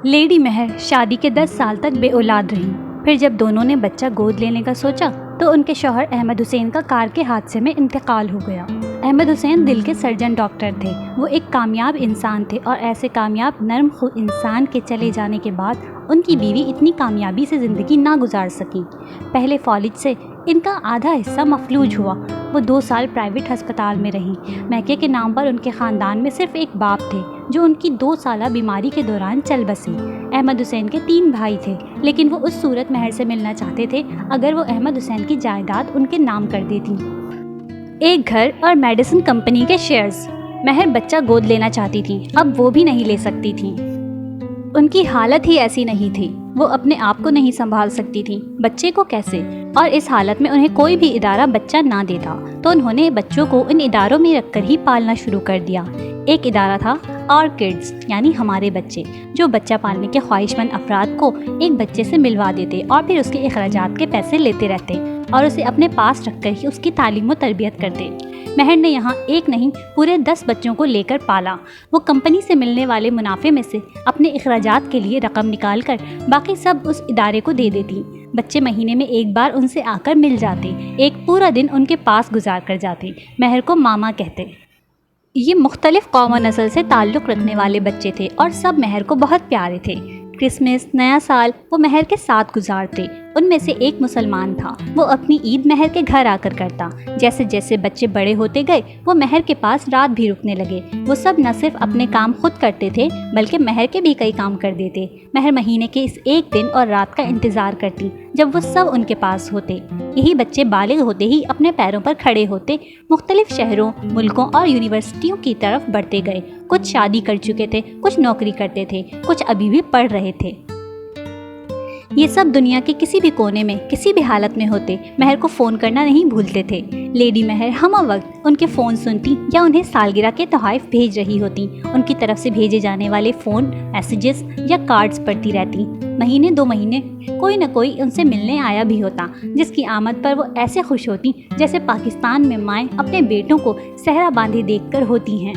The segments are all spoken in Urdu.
لیڈی مہر شادی کے 10 سال تک بے اولاد رہیں۔ پھر جب دونوں نے بچہ گود لینے کا سوچا تو ان کے شوہر احمد حسین کا کار کے حادثے میں انتقال ہو گیا۔ احمد حسین دل کے سرجن ڈاکٹر تھے۔ وہ ایک کامیاب انسان تھے اور ایسے کامیاب نرم خو انسان کے چلے جانے کے بعد ان کی بیوی اتنی کامیابی سے زندگی نہ گزار سکی۔ پہلے فالج سے ان کا آدھا حصہ مفلوج ہوا۔ وہ 2 سال پرائیویٹ ہسپتال میں رہیں۔ میکے کے نام پر ان کے خاندان میں صرف ایک باپ تھے جو ان کی 2 سالہ بیماری کے دوران چل بسے۔ احمد حسین کے 3 بھائی تھے، لیکن وہ اس صورت مہر سے ملنا چاہتے تھے اگر وہ احمد حسین کی جائیداد ان کے نام کر دیتی۔ ایک گھر اور میڈیسن کمپنی کے شیئرز۔ مہر بچہ گود لینا چاہتی تھی، اب وہ بھی نہیں لے سکتی تھی۔ ان کی حالت ہی ایسی نہیں تھی، وہ اپنے آپ کو نہیں سنبھال سکتی تھی، بچے کو کیسے؟ اور اس حالت میں انہیں کوئی بھی ادارہ بچہ نہ دیتا تو انہوں نے بچوں کو ان اداروں میں رکھ کر ہی پالنا شروع کر دیا۔ ایک ادارہ تھا اور کڈز یعنی ہمارے بچے، جو بچہ پالنے کے خواہش مند افراد کو ایک بچے سے ملوا دیتے اور پھر اس کے اخراجات کے پیسے لیتے رہتے اور اسے اپنے پاس رکھ کر ہی اس کی تعلیم و تربیت کرتے۔ مہر نے یہاں ایک نہیں پورے 10 بچوں کو لے کر پالا۔ وہ کمپنی سے ملنے والے منافع میں سے اپنے اخراجات کے لیے رقم نکال کر باقی سب اس ادارے کو دے دیتی۔ بچے مہینے میں ایک بار ان سے آ کر مل جاتے، ایک پورا دن ان کے پاس گزار کر جاتے۔ مہر کو ماما کہتے۔ یہ مختلف قوم و نسل سے تعلق رکھنے والے بچے تھے اور سب مہر کو بہت پیارے تھے۔ کرسمس، نیا سال وہ مہر کے ساتھ گزارتے۔ ان میں سے ایک مسلمان تھا، وہ اپنی عید مہر کے گھر آ کر کرتا۔ جیسے جیسے بچے بڑے ہوتے گئے وہ مہر کے پاس رات بھی رکنے لگے۔ وہ سب نہ صرف اپنے کام خود کرتے تھے بلکہ مہر کے بھی کئی کام کر دیتے۔ مہر مہینے کے اس ایک دن اور رات کا انتظار کرتی جب وہ سب ان کے پاس ہوتے۔ یہی بچے بالغ ہوتے ہی اپنے پیروں پر کھڑے ہوتے، مختلف شہروں، ملکوں اور یونیورسٹیوں کی طرف بڑھتے گئے۔ کچھ شادی کر چکے تھے، کچھ نوکری کرتے تھے، کچھ ابھی بھی پڑھ رہے تھے۔ یہ سب دنیا کے کسی بھی کونے میں کسی بھی حالت میں ہوتے، مہر کو فون کرنا نہیں بھولتے تھے۔ لیڈی مہر ہمہ وقت ان کے فون سنتی یا انہیں سالگرہ کے تحائف بھیج رہی ہوتی۔ ان کی طرف سے بھیجے جانے والے فون میسیجز یا کارڈز پڑھتی رہتی۔ مہینے 2 مہینے کوئی نہ کوئی ان سے ملنے آیا بھی ہوتا، جس کی آمد پر وہ ایسے خوش ہوتی جیسے پاکستان میں مائیں اپنے بیٹوں کو صحرا باندھے دیکھ کر ہوتی ہیں۔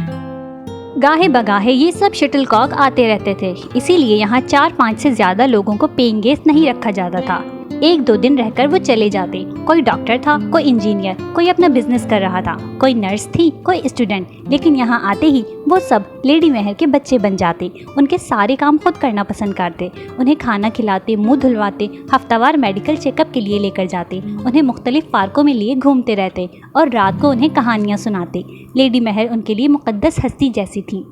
گاہے بگاہے یہ سب شٹل کاک آتے رہتے تھے، اسی لیے یہاں 4-5 سے زیادہ لوگوں کو پیئنگ گیسٹ نہیں رکھا جاتا تھا۔ 1-2 دن رہ کر وہ چلے جاتے۔ کوئی ڈاکٹر تھا، کوئی انجینئر، کوئی اپنا بزنس کر رہا تھا، کوئی نرس تھی، کوئی اسٹوڈنٹ، لیکن یہاں آتے ہی وہ سب لیڈی مہر کے بچے بن جاتے۔ ان کے سارے کام خود کرنا پسند کرتے، انہیں کھانا کھلاتے، منہ دھلواتے، ہفتہ وار میڈیکل چیک اپ کے لیے لے کر جاتے، انہیں مختلف پارکوں میں لیے گھومتے رہتے اور رات کو انہیں کہانیاں سناتے۔ لیڈی مہر ان کے لیے مقدس ہستی جیسی تھی۔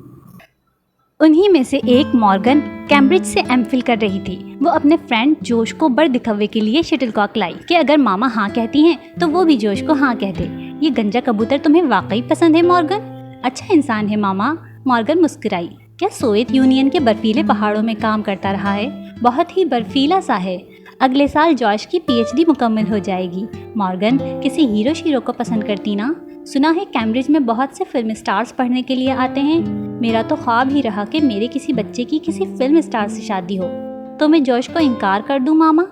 انہی میں سے ایک مورگن کیمبرج سے ایم فل کر رہی تھی۔ وہ اپنے فرینڈ جوش کو بر دکھاوے کے لیے شٹل کاک لائی کہ اگر ماما ہاں کہتی ہیں تو وہ بھی جوش کو ہاں کہہ دے۔ یہ گنجا کبوتر تمہیں واقعی پسند ہے مورگن؟ اچھا انسان ہے ماما، مورگن مسکرائی۔ کیا سوویت یونین کے برفیلے پہاڑوں میں کام کرتا رہا ہے؟ بہت ہی برفیلا سا ہے۔ اگلے سال جوش کی پی ایچ ڈی مکمل ہو جائے گی۔ مورگن کسی ہیرو شیرو کو پسند کرتی نا؟ سنا ہے کیمبرج میں بہت سے فلم اسٹارز پڑھنے کے لیے آتے ہیں۔ میرا تو خواب ہی رہا کہ میرے کسی بچے کی کسی فلم اسٹار سے شادی ہو۔ تو میں جوش کو انکار کر دوں ماما؟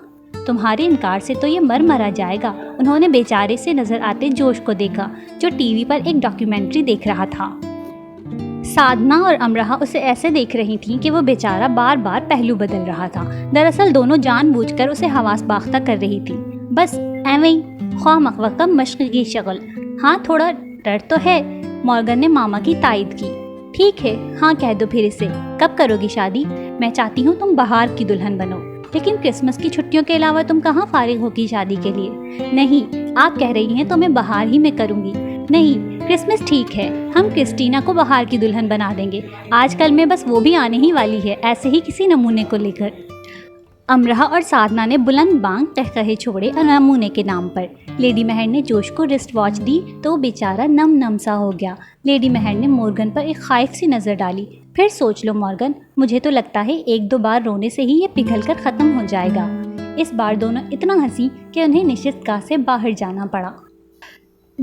تمہارے انکار سے تو یہ مرا جائے گا۔ انہوں نے بیچارے سے نظر آتے جوش کو دیکھا جو ٹی وی پر ایک ڈاکیومنٹری دیکھ رہا تھا۔ سادنا اور امرہا اسے ایسے دیکھ رہی تھیں کہ وہ بیچارہ بار بار پہلو بدل رہا تھا۔ دراصل دونوں جان بوجھ کر اسے حواس باختہ کر رہی تھی، بس ایویں خواہ مخواہ کا مشق کی شغل۔ ہاں تھوڑا ڈر تو ہے، مورگن نے ماما کی تائید کی۔ ٹھیک ہے، ہاں کہہ دو پھر اسے۔ کب کرو گی شادی؟ میں چاہتی ہوں تم بہار کی دلہن بنو، لیکن کرسمس کی چھٹیوں کے علاوہ تم کہاں فارغ ہوگی شادی کے لیے؟ نہیں، آپ کہہ رہی ہیں تو میں بہار ہی میں کروں گی۔ نہیں، کرسمس ٹھیک ہے، ہم کرسٹینا کو بہار کی دلہن بنا دیں گے۔ آج کل میں بس وہ بھی آنے ہی والی ہے، ایسے ہی کسی نمونے کو لے کر۔ امرہا اور سادنا نے بلند بانگ قہقہے چھوڑے نمونے کے نام پر۔ لیڈی مہر نے جوش کو رسٹ واچ دی تو وہ بیچارہ نم سا ہو گیا۔ لیڈی مہر نے مورگن پر ایک خائف سی نظر ڈالی۔ پھر سوچ لو مورگن، مجھے تو لگتا ہے 1-2 بار رونے سے ہی یہ پگھل کر ختم ہو جائے گا۔ اس بار دونوں اتنا ہنسی کہ انہیں نشست گاہ سے باہر جانا پڑا۔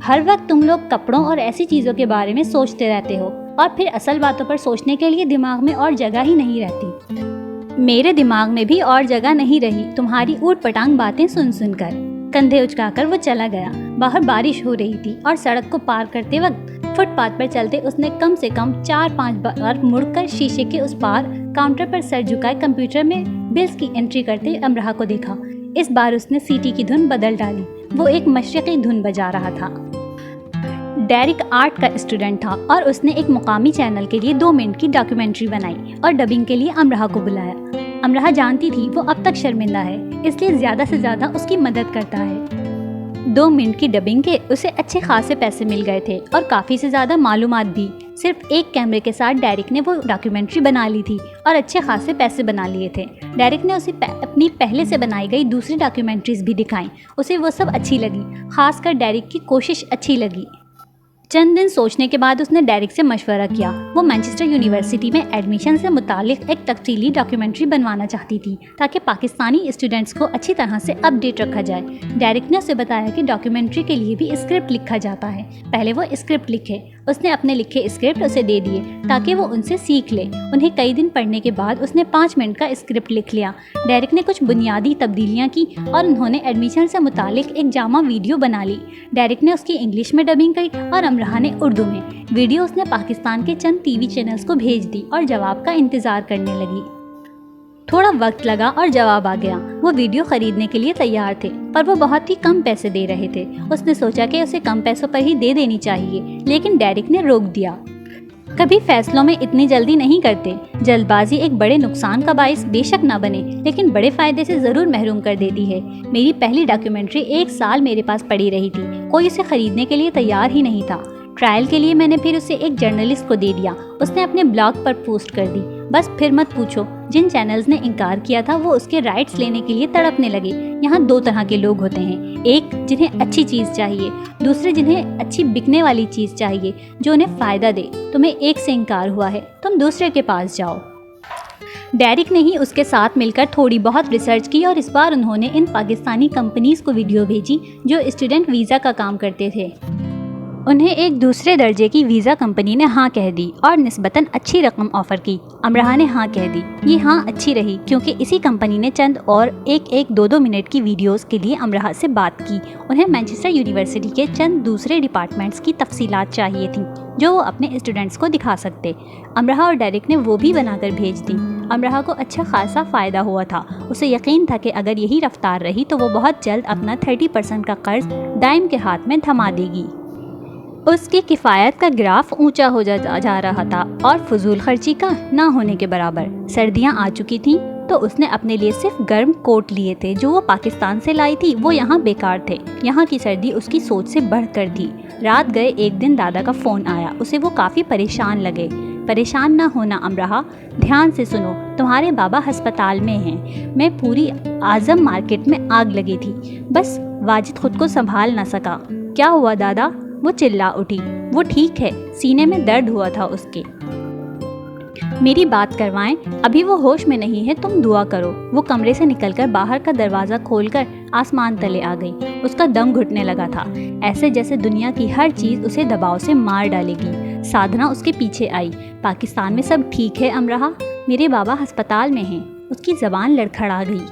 ہر وقت تم لوگ کپڑوں اور ایسی چیزوں کے بارے میں سوچتے رہتے ہو اور پھر اصل باتوں پر سوچنے کے لیے دماغ میں اور جگہ ہی نہیں رہتی۔ میرے دماغ میں بھی اور جگہ نہیں رہی تمہاری اوٹ پٹانگ باتیں سن سن کر۔ کندھے اچکا کر وہ چلا گیا۔ باہر بارش ہو رہی تھی اور سڑک کو پار کرتے وقت فٹ پاتھ پر چلتے اس نے کم سے کم 4-5 بار مڑ کر شیشے کے اس پار کاؤنٹر پر سر جھکائے کمپیوٹر میں بلز کی انٹری کرتے امرہ کو دیکھا۔ اس بار اس نے سیٹی کی دھن بدل ڈالی۔ وہ ایک مشرقی دھن بجا رہا تھا۔ ڈیرک آرٹ کا اسٹوڈنٹ تھا اور اس نے ایک مقامی چینل کے لیے 2 منٹ کی ڈاکیومنٹری بنائی اور ڈبنگ کے لیے امرہ کو بلایا۔ امرہ جانتی تھی وہ اب تک شرمندہ ہے، اس لیے زیادہ سے زیادہ اس کی مدد کرتا ہے۔ 2 منٹ کی ڈبنگ کے اسے اچھے خاصے پیسے مل گئے تھے اور کافی سے زیادہ معلومات بھی۔ صرف ایک کیمرے کے ساتھ ڈیرک نے وہ ڈاکیومنٹری بنا لی تھی اور اچھے خاصے پیسے بنا لیے تھے۔ ڈیرک نے اسے اپنی پہلے سے بنائی گئی دوسری ڈاکیومنٹریز بھی دکھائیں۔ اسے وہ سب اچھی لگی، خاص کر ڈیرک کی کوشش اچھی لگی۔ چند دن سوچنے کے بعد اس نے ڈیرک سے مشورہ کیا۔ وہ مانچسٹر یونیورسٹی میں ایڈمیشن سے متعلق ایک تفصیلی ڈاکیومنٹری بنوانا چاہتی تھی تاکہ پاکستانی اسٹوڈنٹس کو اچھی طرح سے اپ ڈیٹ رکھا جائے۔ ڈیرک نے اسے بتایا کہ ڈاکیومنٹری کے لیے بھی اسکرپٹ لکھا جاتا ہے، پہلے وہ اسکرپٹ لکھے۔ اس نے اپنے لکھے اسکرپٹ اسے دے دیے تاکہ وہ ان سے سیکھ لے۔ انہیں کئی دن پڑھنے کے بعد اس نے 5 منٹ کا اسکرپٹ لکھ لیا۔ ڈیرک نے کچھ بنیادی تبدیلیاں کی اور انہوں نے ایڈمیشن سے متعلق ایک جامع ویڈیو بنا لی۔ ڈیرک نے اس کی انگلش میں ڈبنگ کی اور امرہ نے اردو میں۔ ویڈیو اس نے پاکستان کے چند ٹی وی چینلز کو بھیج دی اور جواب کا انتظار کرنے لگی۔ تھوڑا وقت لگا اور جواب آ گیا۔ وہ ویڈیو خریدنے کے لیے تیار تھے پر وہ بہت ہی کم پیسے دے رہے تھے۔ اس نے سوچا کہ اسے کم پیسوں پر ہی دے دینی چاہیے، لیکن ڈیرک نے روک دیا۔ کبھی فیصلوں میں اتنی جلدی نہیں کرتے۔ جلد بازی ایک بڑے نقصان کا باعث بے شک نہ بنے، لیکن بڑے فائدے سے ضرور محروم کر دیتی ہے۔ میری پہلی ڈاکیومنٹری 1 سال میرے پاس پڑی رہی تھی، کوئی اسے خریدنے کے لیے تیار ہی نہیں تھا۔ ٹرائل کے لیے میں نے پھر اسے ایک جرنلسٹ کو دے دیا، اس نے اپنے بلاگ پر پوسٹ کر دی۔ بس پھر مت پوچھو، جن چینلز نے انکار کیا تھا وہ اس کے رائٹس لینے کے لیے تڑپنے لگے۔ یہاں 2 طرح کے لوگ ہوتے ہیں، ایک جنہیں اچھی چیز چاہیے، دوسرے جنہیں اچھی بکنے والی چیز چاہیے جو انہیں فائدہ دے۔ تمہیں ایک سے انکار ہوا ہے، تم دوسرے کے پاس جاؤ۔ ڈیرک نے ہی اس کے ساتھ مل کر تھوڑی بہت ریسرچ کی اور اس بار انہوں نے ان پاکستانی کمپنیز کو ویڈیو بھیجی جو اسٹوڈنٹ ویزا کا کام کرتے تھے۔ انہیں ایک دوسرے درجے کی ویزا کمپنی نے ہاں کہہ دی اور نسبتاً اچھی رقم آفر کی۔ امرہ نے ہاں کہہ دی۔ یہ ہاں اچھی رہی کیونکہ اسی کمپنی نے چند اور 1-2 منٹ کی ویڈیوز کے لیے امرہ سے بات کی۔ انہیں مانچسٹر یونیورسٹی کے چند دوسرے ڈپارٹمنٹس کی تفصیلات چاہیے تھیں جو وہ اپنے اسٹوڈنٹس کو دکھا سکتے۔ امرہ اور ڈیرک نے وہ بھی بنا کر بھیج دی۔ امرہ کو اچھا خاصا فائدہ ہوا تھا۔ اسے یقین تھا کہ اگر یہی رفتار رہی تو وہ بہت جلد اپنا 30% کا قرض دائم کے ہاتھ میں تھما دے گی۔ اس کی کفایت کا گراف اونچا ہو جا رہا تھا اور فضول خرچی کا نہ ہونے کے برابر۔ سردیاں آ چکی تھیں تو اس نے اپنے لیے صرف گرم کوٹ لیے تھے جو وہ پاکستان سے لائی تھی، وہ یہاں بیکار تھے۔ یہاں کی سردی اس کی سوچ سے بڑھ کر تھی۔ رات گئے ایک دن دادا کا فون آیا، اسے وہ کافی پریشان لگے۔ پریشان نہ ہونا امرہ، دھیان سے سنو، تمہارے بابا ہسپتال میں ہیں۔ میں پوری اعظم مارکیٹ میں آگ لگی تھی، بس واجد خود کو سنبھال نہ سکا۔ کیا ہوا دادا؟ وہ چلا اٹھی۔ وہ ٹھیک ہے، سینے میں درد ہوا تھا اس کے۔ میری بات کروائیں، ابھی وہ ہوش میں نہیں ہے، تم دعا کرو۔ وہ کمرے سے نکل کر باہر کا دروازہ کھول کر آسمان تلے آ گئی۔ اس کا دم گھٹنے لگا تھا، ایسے جیسے دنیا کی ہر چیز اسے دباؤ سے مار ڈالے گی۔ سادھنا اس کے پیچھے آئی۔ پاکستان میں سب ٹھیک ہے امرہ؟ میرے بابا ہسپتال میں ہیں۔ اس کی زبان لڑکھڑا گئی۔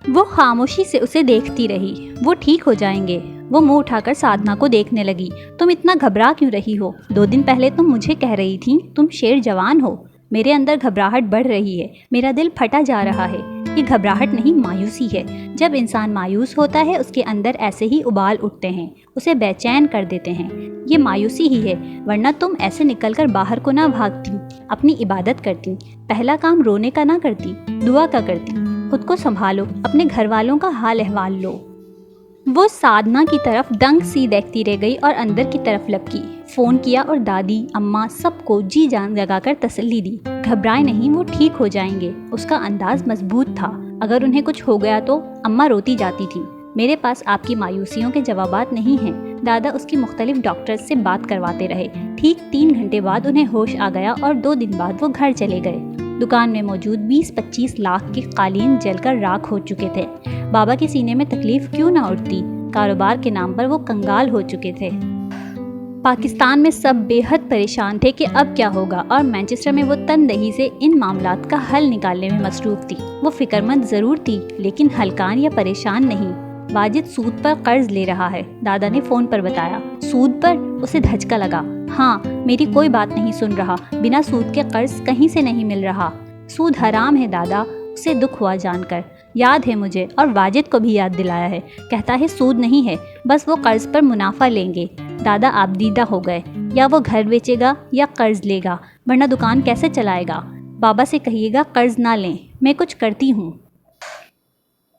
وہ خاموشی سے اسے دیکھتی رہی۔ وہ ٹھیک ہو جائیں گے۔ وہ منہ اٹھا کر سادھنا کو دیکھنے لگی۔ تم اتنا گھبرا کیوں رہی ہو؟ 2 دن پہلے تم مجھے کہہ رہی تھی تم شیر جوان ہو۔ میرے اندر گھبراہٹ بڑھ رہی ہے، میرا دل پھٹا جا رہا ہے۔ یہ گھبراہٹ نہیں، مایوسی ہے۔ جب انسان مایوس ہوتا ہے اس کے اندر ایسے ہی ابال اٹھتے ہیں، اسے بے چین کر دیتے ہیں۔ یہ مایوسی ہی ہے، ورنہ تم ایسے نکل کر باہر کو نہ بھاگتی، اپنی عبادت کرتی۔ پہلا کام رونے کا نہ کرتی، دعا کا کرتی۔ خود کو سنبھالو، اپنے گھر والوں کا حال احوال لو۔ وہ سادھنا کی طرف دنگ سی دیکھتی رہ گئی اور اندر کی طرف لپکی۔ فون کیا اور دادی، اماں سب کو جی جان لگا کر تسلی دی۔ گھبرائے نہیں، وہ ٹھیک ہو جائیں گے۔ اس کا انداز مضبوط تھا۔ اگر انہیں کچھ ہو گیا تو اماں روتی جاتی تھی۔ میرے پاس آپ کی مایوسیوں کے جوابات نہیں ہیں۔ دادا اس کی مختلف ڈاکٹرز سے بات کرواتے رہے۔ ٹھیک 3 گھنٹے بعد انہیں ہوش آ گیا اور 2 دن بعد وہ گھر چلے گئے۔ دکان میں موجود 20-25 لاکھ کے قالین جل کر راکھ ہو چکے تھے۔ بابا کے سینے میں تکلیف کیوں نہ اٹھتی؟ کاروبار کے نام پر وہ کنگال ہو چکے تھے۔ پاکستان میں سب بے حد پریشان تھے کہ اب کیا ہوگا، اور مانچسٹر میں وہ تندہی سے ان معاملات کا حل نکالنے میں مصروف تھی۔ وہ فکر مند ضرور تھی لیکن ہلکان یا پریشان نہیں۔ واجد سود پر قرض لے رہا ہے، دادا نے فون پر بتایا۔ سود پر؟ اسے دھچکا لگا۔ ہاں، میری کوئی بات نہیں سن رہا، بنا سود کے قرض کہیں سے نہیں مل رہا۔ سود حرام ہے دادا، اسے دکھ ہوا جان کر۔ یاد ہے مجھے، اور واجد کو بھی یاد دلایا ہے۔ کہتا ہے سود نہیں ہے، بس وہ قرض پر منافع لیں گے۔ دادا آبدیدہ ہو گئے، یا وہ گھر بیچے گا یا قرض لے گا، ورنہ دکان کیسے چلائے گا۔ بابا سے کہیے گا قرض نہ لیں، میں کچھ کرتی ہوں۔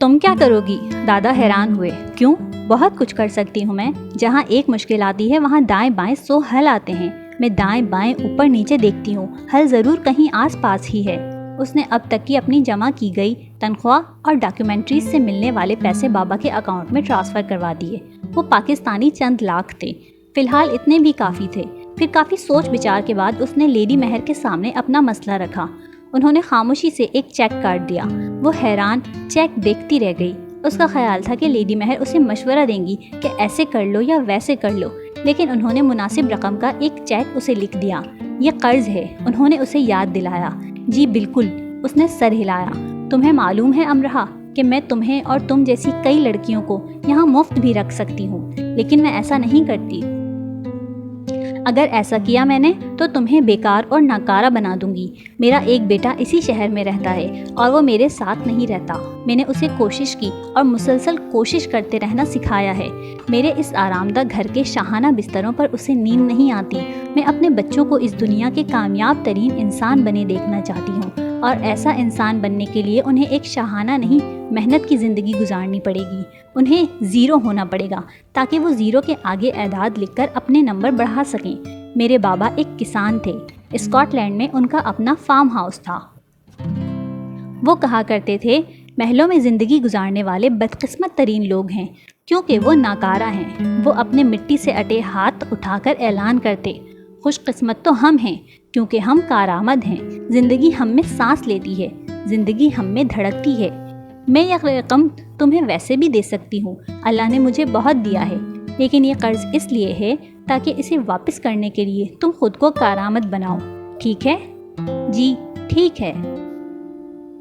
تم کیا کرو گی؟ دادا حیران ہوئے۔ کیوں؟ بہت کچھ کر سکتی ہوں میں۔ جہاں ایک مشکل آتی ہے وہاں دائیں بائیں 100 حل آتے ہیں۔ میں دائیں بائیں اوپر نیچے دیکھتی ہوں، حل ضرور کہیں آس پاس ہی ہے۔ اس نے اب تک کی اپنی جمع کی گئی تنخواہ اور ڈاکیومنٹریز سے ملنے والے پیسے بابا کے اکاؤنٹ میں ٹرانسفر کروا دیے۔ وہ پاکستانی چند لاکھ تھے، فی الحال اتنے بھی کافی تھے۔ پھر کافی سوچ بچار کے بعد اس نے لیڈی مہر کے سامنے اپنا مسئلہ رکھا۔ انہوں نے خاموشی سے ایک چیک کاٹ دیا۔ وہ حیران چیک دیکھتی رہ گئی۔ اس کا خیال تھا کہ لیڈی مہر اسے مشورہ دیں گی کہ ایسے کر لو یا ویسے کر لو، لیکن انہوں نے مناسب رقم کا ایک چیک اسے لکھ دیا۔ یہ قرض ہے، انہوں نے اسے یاد دلایا۔ جی بالکل، اس نے سر ہلایا۔ تمہیں معلوم ہے امرہا کہ میں تمہیں اور تم جیسی کئی لڑکیوں کو یہاں مفت بھی رکھ سکتی ہوں، لیکن میں ایسا نہیں کرتی۔ اگر ایسا کیا میں نے تو تمہیں بیکار اور ناکارہ بنا دوں گی۔ میرا ایک بیٹا اسی شہر میں رہتا ہے اور وہ میرے ساتھ نہیں رہتا۔ میں نے اسے کوشش کی اور مسلسل کوشش کرتے رہنا سکھایا ہے۔ میرے اس آرام دہ گھر کے شاہانہ بستروں پر اسے نیند نہیں آتی۔ میں اپنے بچوں کو اس دنیا کے کامیاب ترین انسان بنے دیکھنا چاہتی ہوں، اور ایسا انسان بننے کے لیے انہیں ایک شاہانہ نہیں، محنت کی زندگی گزارنی پڑے گی۔ انہیں زیرو ہونا پڑے گا تاکہ وہ زیرو کے آگے اعداد لکھ کر اپنے نمبر بڑھا سکیں۔ میرے بابا ایک کسان تھے، اسکاٹ لینڈ میں ان کا اپنا فارم ہاؤس تھا۔ وہ کہا کرتے تھے، محلوں میں زندگی گزارنے والے بدقسمت ترین لوگ ہیں کیونکہ وہ ناکارہ ہیں۔ وہ اپنے مٹی سے اٹے ہاتھ اٹھا کر اعلان کرتے، خوش قسمت تو ہم ہیں کیونکہ ہم کارآمد ہیں۔ زندگی ہم میں سانس لیتی ہے، زندگی ہم میں دھڑکتی ہے۔ میں یہ رقم تمہیں ویسے بھی دے سکتی ہوں، اللہ نے مجھے بہت دیا ہے، لیکن یہ قرض اس لیے ہے تاکہ اسے واپس کرنے کے لیے تم خود کو کارآمد بناؤ، ٹھیک ہے؟ جی ٹھیک ہے۔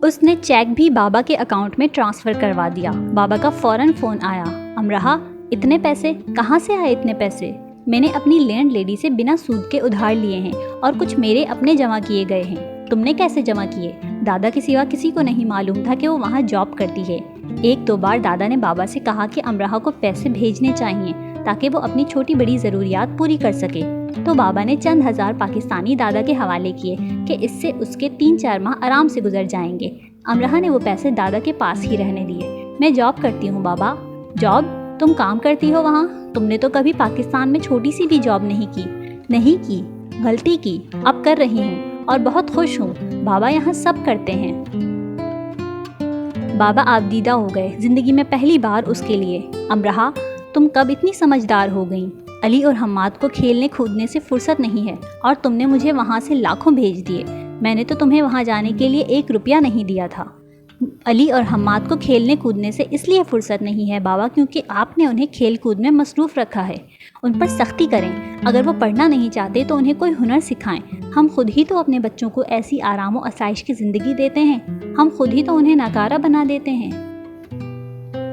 اس نے چیک بھی بابا کے اکاؤنٹ میں ٹرانسفر کروا دیا۔ بابا کا فوراً فون آیا۔ امرہا، اتنے پیسے کہاں سے آئے؟ اتنے پیسے میں نے اپنی لینڈ لیڈی سے بنا سود کے ادھار لیے ہیں، اور کچھ میرے اپنے جمع کیے گئے ہیں۔ تم نے کیسے جمع کیے؟ دادا کے سوا کسی کو نہیں معلوم تھا کہ وہ وہاں جاب کرتی ہے۔ ایک دو بار دادا نے بابا سے کہا کہ امرہا کو پیسے بھیجنے چاہیے تاکہ وہ اپنی چھوٹی بڑی ضروریات پوری کر سکے، تو بابا نے چند ہزار پاکستانی دادا کے حوالے کیے کہ اس سے اس کے 3-4 ماہ آرام سے گزر جائیں گے۔ امرہا نے وہ پیسے دادا کے پاس ہی رہنے دیے۔ میں جاب کرتی ہوں بابا۔ جاب؟ تم کام کرتی ہو وہاں؟ تم نے تو کبھی پاکستان میں چھوٹی سی بھی جاب نہیں کی۔ نہیں کی، غلطی کی، اب کر رہی ہوں اور بہت خوش ہوں۔ بابا یہاں سب کرتے ہیں۔ بابا آبدیدہ ہو گئے، زندگی میں پہلی بار اس کے لیے۔ امرہا، تم کب اتنی سمجھدار ہو گئیں؟ علی اور حماد کو کھیلنے کودنے سے فرصت نہیں ہے، اور تم نے مجھے وہاں سے لاکھوں بھیج دیے۔ میں نے تو تمہیں وہاں جانے کے لیے 1 روپیہ نہیں دیا تھا۔ علی اور حماد کو کھیلنے کودنے سے اس لیے فرصت نہیں ہے بابا کیونکہ آپ نے انہیں کھیل کود میں مصروف رکھا ہے۔ ان پر سختی کریں، اگر وہ پڑھنا نہیں چاہتے تو انہیں کوئی ہنر سکھائیں۔ ہم خود ہی تو اپنے بچوں کو ایسی آرام و آسائش کی زندگی دیتے ہیں، ہم خود ہی تو انہیں ناکارہ بنا دیتے ہیں۔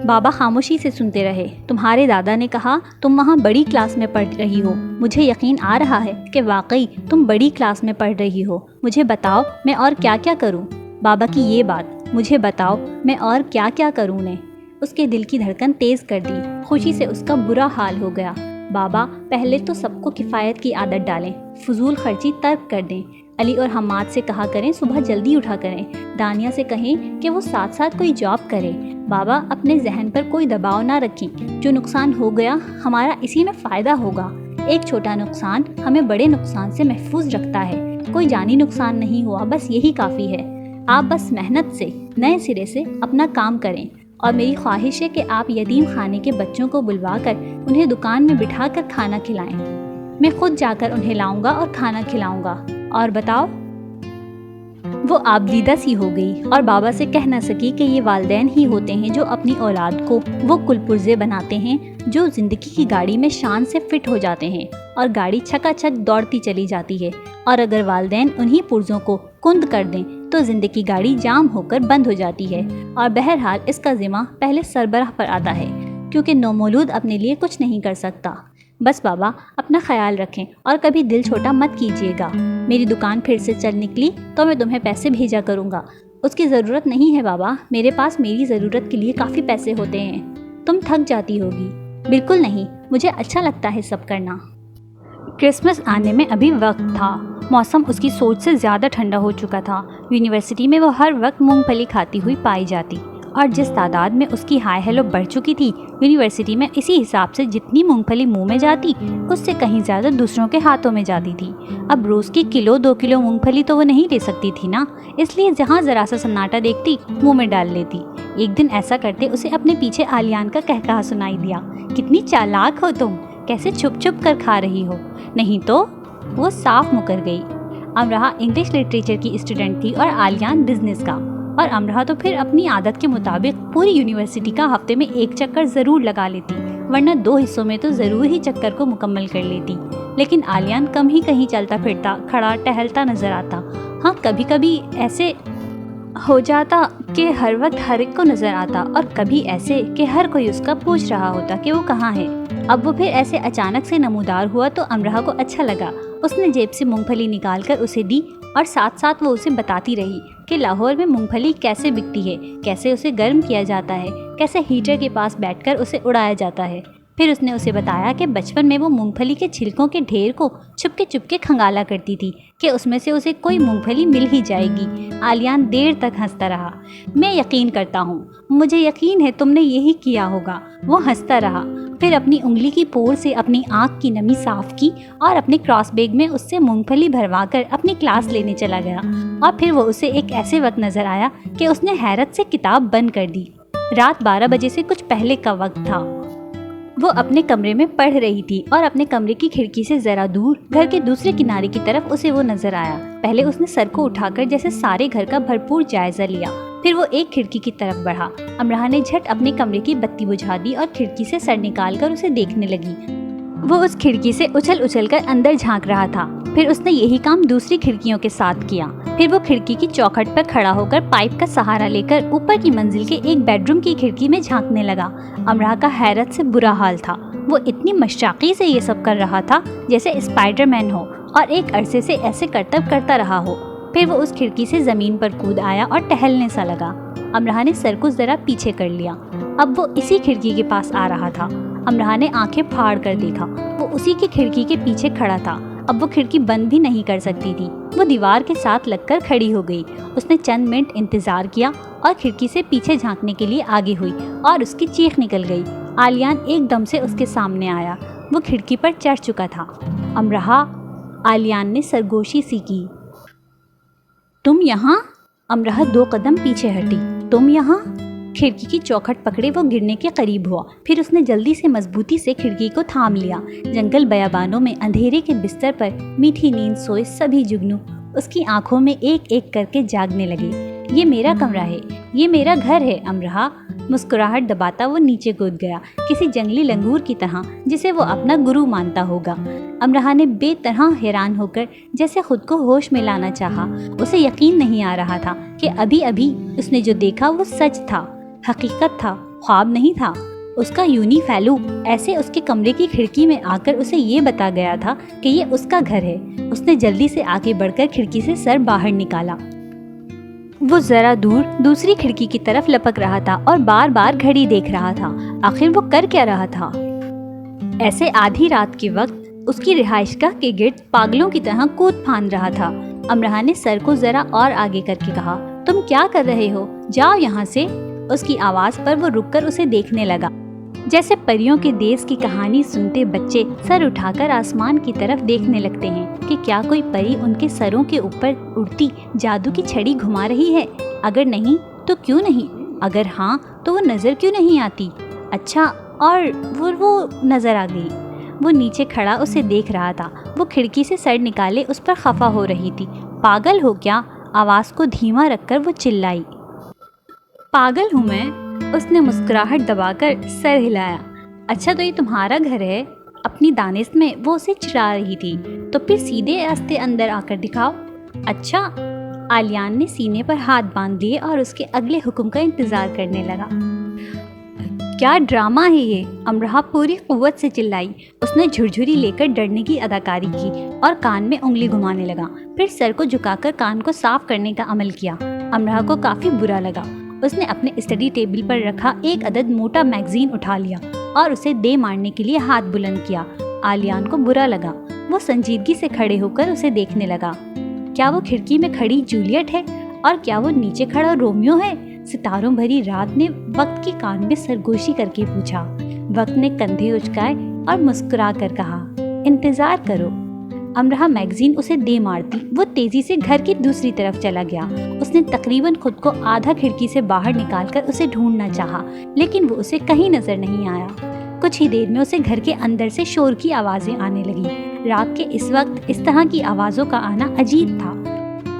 بابا خاموشی سے سنتے رہے۔ تمہارے دادا نے کہا تم وہاں بڑی کلاس میں پڑھ رہی ہو۔ مجھے یقین آ رہا ہے کہ واقعی تم بڑی کلاس میں پڑھ رہی ہو۔ مجھے بتاؤ میں اور کیا کیا کروں؟ بابا کی یہ بات، مجھے بتاؤ میں اور کیا کیا کروں، نے اس کے دل کی دھڑکن تیز کر دی۔ خوشی سے اس کا برا حال ہو گیا۔ بابا، پہلے تو سب کو کفایت کی عادت ڈالیں، فضول خرچی ترک کر دیں۔ علی اور حماد سے کہا کریں صبح جلدی اٹھا کریں۔ دانیہ سے کہیں کہ وہ ساتھ ساتھ کوئی جاب کرے۔ بابا، اپنے ذہن پر کوئی دباؤ نہ رکھیں۔ جو نقصان ہو گیا ہمارا اسی میں فائدہ ہوگا۔ ایک چھوٹا نقصان ہمیں بڑے نقصان سے محفوظ رکھتا ہے۔ کوئی جانی نقصان نہیں ہوا، بس یہی کافی ہے۔ آپ بس محنت سے نئے سرے سے اپنا کام کریں، اور میری خواہش ہے کہ آپ یتیم خانے کے بچوں کو بلوا کر انہیں دکان میں بٹھا کر کھانا کھلائیں۔ میں خود جا کر انہیں لاؤں گا اور کھانا کھلاؤں گا۔ اور بتاؤ؟ وہ آبدیدہ سی ہو گئی اور بابا سے کہہ نہ سکی کہ یہ والدین ہی ہوتے ہیں جو اپنی اولاد کو وہ کل پرزے بناتے ہیں جو زندگی کی گاڑی میں شان سے فٹ ہو جاتے ہیں اور گاڑی چھکا چھک دوڑتی چلی جاتی ہے، اور اگر والدین انہی پرزوں کو کند کر دیں تو زندگی کی گاڑی جام ہو کر بند ہو جاتی ہے۔ اور بہرحال اس کا ذمہ پہلے سربراہ پر آتا ہے، کیونکہ نومولود اپنے لیے کچھ نہیں کر سکتا۔ بس بابا اپنا خیال رکھیں اور کبھی دل چھوٹا مت کیجیے گا۔ میری دکان پھر سے چل نکلی تو میں تمہیں پیسے بھیجا کروں گا۔ اس کی ضرورت نہیں ہے بابا، میرے پاس میری ضرورت کے لیے کافی پیسے ہوتے ہیں۔ تم تھک جاتی ہوگی۔ بالکل نہیں، مجھے اچھا لگتا ہے سب کرنا۔ کرسمس آنے میں ابھی وقت تھا۔ موسم اس کی سوچ سے زیادہ ٹھنڈا ہو چکا تھا۔ یونیورسٹی میں وہ ہر وقت مونگ پھلی کھاتی ہوئی پائی جاتی، اور جس تعداد میں اس کی ہائی ہیلو بڑھ چکی تھی، یونیورسٹی میں اسی حساب سے جتنی مونگ پھلی منہ میں جاتی اس سے کہیں زیادہ دوسروں کے ہاتھوں میں جاتی تھی۔ اب روز کی کلو 2 کلو مونگ پھلی تو وہ نہیں لے سکتی تھی نا، اس لیے جہاں ذرا سا سناٹا دیکھتی منہ میں ڈال لیتی۔ ایک دن ایسا کرتے اسے اپنے پیچھے آلیان کا کہکہا سنائی دیا، کتنی چالاک ہو تم، کیسے چھپ چھپ کر کھا رہی ہو۔ نہیں تو وہ صاف مکر گئی۔ امرہ انگلش لٹریچر کی اسٹوڈنٹ تھی اور آلیان بزنس کا، اور امرہ تو پھر اپنی عادت کے مطابق پوری یونیورسٹی کا ہفتے میں ایک چکر ضرور لگا لیتی، ورنہ 2 حصوں میں تو ضرور ہی چکر کو مکمل کر لیتی۔ لیکن آلیان کم ہی کہیں چلتا پھرتا کھڑا ٹہلتا نظر آتا۔ ہاں کبھی کبھی ایسے ہو جاتا کہ ہر وقت ہر ایک کو نظر آتا، اور کبھی ایسے کہ ہر کوئی اس کا پوچھ رہا ہوتا کہ وہ کہاں ہے۔ اب وہ پھر ایسے اچانک سے نمودار ہوا تو امرہ کو اچھا لگا۔ اس نے جیب سے مونگ پھلی نکال کر اسے دی، اور ساتھ ساتھ وہ اسے بتاتی رہی کہ لاہور میں مونگ پھلی کیسے بکتی ہے، کیسے اسے گرم کیا جاتا ہے، کیسے ہیٹر کے پاس بیٹھ کر اسے اڑایا جاتا ہے۔ پھر اس نے اسے بتایا کہ بچپن میں وہ مونگ پھلی کے چھلکوں کے ڈھیر کو چپ کے کھنگالا کرتی تھی کہ اس میں سے اسے کوئی مونگ پھلی مل ہی جائے گی۔ آلیان دیر تک ہنستا رہا۔ میں یقین کرتا ہوں، مجھے یقین ہے تم نے یہی کیا ہوگا۔ وہ ہنستا رہا، پھر اپنی انگلی کی پور سے اپنی آنکھ کی نمی صاف کی اور اپنے کراس بیگ میں اس سے مونگ پھلی بھروا کر اپنی کلاس لینے چلا گیا۔ اور پھر وہ اسے ایک ایسے وقت نظر آیا کہ اس نے حیرت سے کتاب بند کر دی۔ رات 12 بجے سے کچھ پہلے کا وقت تھا۔ وہ اپنے کمرے میں پڑھ رہی تھی، اور اپنے کمرے کی کھڑکی سے ذرا دور گھر کے دوسرے کنارے کی طرف اسے وہ نظر آیا۔ پہلے اس نے سر کو اٹھا کر جیسے سارے گھر کا بھرپور جائزہ لیا، پھر وہ ایک کھڑکی کی طرف بڑھا۔ امرہ نے جھٹ اپنے کمرے کی بتی بجھا دی اور کھڑکی سے سر نکال کر اسے دیکھنے لگی۔ وہ اس کھڑکی سے اچھل کر اندر جھانک رہا تھا۔ پھر اس نے یہی کام دوسری کھڑکیوں کے ساتھ کیا۔ پھر وہ کھڑکی کی چوکھٹ پر کھڑا ہو کر پائپ کا سہارا لے کر اوپر کی منزل کے ایک بیڈ روم کی کھڑکی میں جھانکنے لگا۔ امرہ کا حیرت سے برا حال تھا۔ وہ اتنی مشتاقی سے یہ سب کر رہا تھا جیسے اسپائڈر مین ہو، اور ایک عرصے سے ایسے کرتب کرتا رہا ہو۔ پھر وہ اس کھڑکی سے زمین پر کود آیا اور ٹہلنے سا لگا۔ امرہ نے سر کو ذرا پیچھے کر لیا۔ اب وہ اسی کھڑکی کے پاس آ رہا تھا۔ امرہ نے آنکھیں پھاڑ کر دیکھا، وہ اسی کی کھڑکی کے پیچھے کھڑا تھا۔ اب وہ کھڑکی بند بھی نہیں کر سکتی تھی، وہ دیوار کے ساتھ لگ کر کھڑی ہو گئی۔ اس نے چند منٹ انتظار کیا اور کھڑکی سے پیچھے جھانکنے کے لیے آگے ہوئی، اور اس کی چیخ نکل گئی۔ آلیان ایک دم سے اس کے سامنے آیا۔ وہ کھڑکی پر چڑھ چکا تھا۔ امرہ، آلیان نے سرگوشی سی کی۔ تم یہاں؟ امرہ 2 قدم پیچھے ہٹی۔ تم یہاں؟ کھڑکی کی چوکھٹ پکڑے وہ گرنے کے قریب ہوا، پھر اس نے جلدی سے مضبوطی سے کھڑکی کو تھام لیا۔ جنگل بیابانوں میں اندھیرے کے بستر پر میٹھی نیند سوئے سبھی جگنو اس کی آنکھوں میں ایک ایک کر کے جاگنے لگے۔ یہ میرا کمرہ ہے، یہ میرا گھر ہے امرہ۔ مسکراہٹ دباتا وہ نیچے کود گیا، کسی جنگلی لنگور کی طرح جسے وہ اپنا گرو مانتا ہوگا۔ امرہ نے بے طرح حیران ہو کر جیسے خود کو ہوش میں لانا چاہا۔ اسے یقین نہیں آ رہا تھا کہ ابھی اس نے جو دیکھا وہ سچ تھا، حقیقت تھا، خواب نہیں تھا۔ اس کا یونی فیلو ایسے اس کے کمرے کی کھڑکی میں آ کر اسے یہ بتا گیا تھا کہ یہ اس کا گھر ہے۔ اس نے جلدی سے آگے بڑھ کر کھڑکی سے سر باہر نکالا۔ وہ ذرا دور دوسری کھڑکی کی طرف لپک رہا تھا اور بار بار گھڑی دیکھ رہا تھا۔ آخر وہ کر کیا رہا تھا؟ ایسے آدھی رات کے وقت اس کی رہائش گاہ کے گرد پاگلوں کی طرح کود پھاند رہا تھا۔ امرہ نے سر کو ذرا اور آگے کر کے کہا، تم کیا کر رہے ہو؟ جاؤ یہاں سے۔ اس کی آواز پر وہ رک کر اسے دیکھنے لگا، جیسے پریوں کے دیس کی کہانی سنتے بچے سر اٹھا کر آسمان کی طرف دیکھنے لگتے ہیں کہ کیا کوئی پری ان کے سروں کے اوپر اڑتی جادو کی چھڑی گھما رہی ہے۔ اگر نہیں تو کیوں نہیں؟ اگر ہاں تو وہ نظر کیوں نہیں آتی؟ اچھا، اور وہ نظر آ گئی۔ وہ نیچے کھڑا اسے دیکھ رہا تھا۔ وہ کھڑکی سے سر نکالے اس پر خفا ہو رہی تھی۔ پاگل ہو کیا؟ آواز کو دھیما رکھ کر وہ چلائی۔ پاگل ہوں میں؟ اس نے مسکراہٹ دبا کر سر ہلایا۔ اچھا تو یہ تمہارا گھر ہے؟ اپنی دانست میں وہ اسے چڑھا رہی تھی۔ تو پھر سیدھے راستے اندر آ کر دکھاؤ۔ اچھا۔ آلیان نے سینے پر ہاتھ باندھ لیے اور اس کے اگلے حکم کا انتظار کرنے لگا۔ کیا ڈرامہ ہے یہ؟ امرہ پوری قوت سے چلائی۔ اس نے جھرجھری لے کر ڈرنے کی اداکاری کی اور کان میں انگلی گھمانے لگا، پھر سر کو جھکا کر کان کو صاف کرنے کا عمل کیا۔ امرہ کو کافی برا لگا۔ اس نے اپنے اسٹڈی ٹیبل پر رکھا ایک عدد موٹا میگزین اٹھا لیا اور اسے دے مارنے کے لیے ہاتھ بلند کیا۔ آلیان کو برا لگا۔ وہ سنجیدگی سے کھڑے ہو کر اسے دیکھنے لگا۔ کیا وہ کھڑکی میں کھڑی جولیٹ ہے اور کیا وہ نیچے کھڑا رومیو ہے؟ ستاروں بھری رات نے وقت کی کان میں سرگوشی کر کے پوچھا۔ وقت نے کندھے اچکائے اور مسکرا کر کہا، انتظار کرو۔ امرہ میگزین اسے دے مارتی وہ تیزی سے گھر کی دوسری طرف چلا گیا۔ اس نے تقریباً خود کو آدھا کھڑکی سے باہر نکال کر اسے ڈھونڈنا چاہا، لیکن وہ اسے کہیں نظر نہیں آیا۔ کچھ ہی دیر میں اسے گھر کے اندر سے شور کی آوازیں آنے لگیں۔ رات کے اس وقت اس طرح کی آوازوں کا آنا عجیب تھا،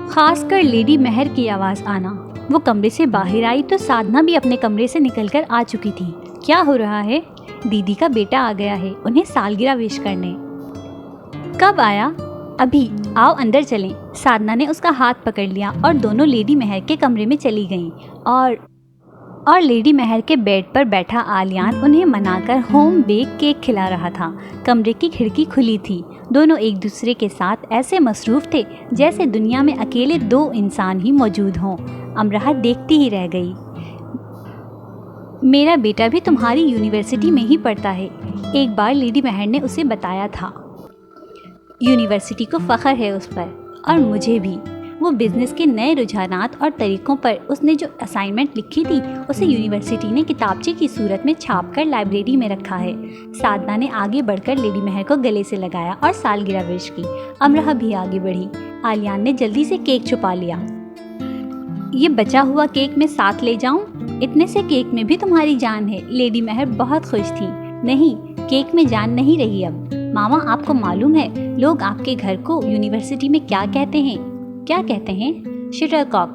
خاص کر لیڈی مہر کی آواز آنا۔ وہ کمرے سے باہر آئی تو سادھنا بھی اپنے کمرے سے نکل کر آ چکی تھی۔ کیا ہو رہا ہے؟ دیدی کا بیٹا آ گیا ہے انہیں سالگرہ وش کرنے۔ کب آیا؟ ابھی۔ آؤ اندر چلیں۔ سادھنا نے اس کا ہاتھ پکڑ لیا اور دونوں لیڈی مہر کے کمرے میں چلی گئیں اور لیڈی مہر کے بیڈ پر بیٹھا آلیان انہیں منا کر ہوم بیک کیک کھلا رہا تھا۔ کمرے کی کھڑکی کھلی تھی۔ دونوں ایک دوسرے کے ساتھ ایسے مصروف تھے جیسے دنیا میں اکیلے دو انسان ہی موجود ہوں۔ امرہ دیکھتی ہی رہ گئی۔ میرا بیٹا بھی تمہاری یونیورسٹی میں ہی پڑھتا ہے، ایک بار لیڈی مہر نے اسے بتایا تھا۔ یونیورسٹی کو فخر ہے اس پر، اور مجھے بھی۔ وہ بزنس کے نئے رجحانات اور طریقوں پر اس نے جو اسائنمنٹ لکھی تھی اسے یونیورسٹی نے کتابچے کی صورت میں چھاپ کر لائبریری میں رکھا ہے۔ سادھنا نے آگے بڑھ کر لیڈی مہر کو گلے سے لگایا اور سالگرہ وش کی۔ امرہ بھی آگے بڑھی۔ آلیان نے جلدی سے کیک چھپا لیا۔ یہ بچا ہوا کیک میں ساتھ لے جاؤں؟ اتنے سے کیک میں بھی تمہاری جان ہے۔ لیڈی مہر بہت خوش تھی۔ نہیں، کیک میں جان نہیں رہی اب۔ ماما، آپ کو معلوم ہے لوگ آپ کے گھر کو یونیورسٹی میں کیا کہتے ہیں؟ کیا کہتے ہیں؟ شٹل کاک۔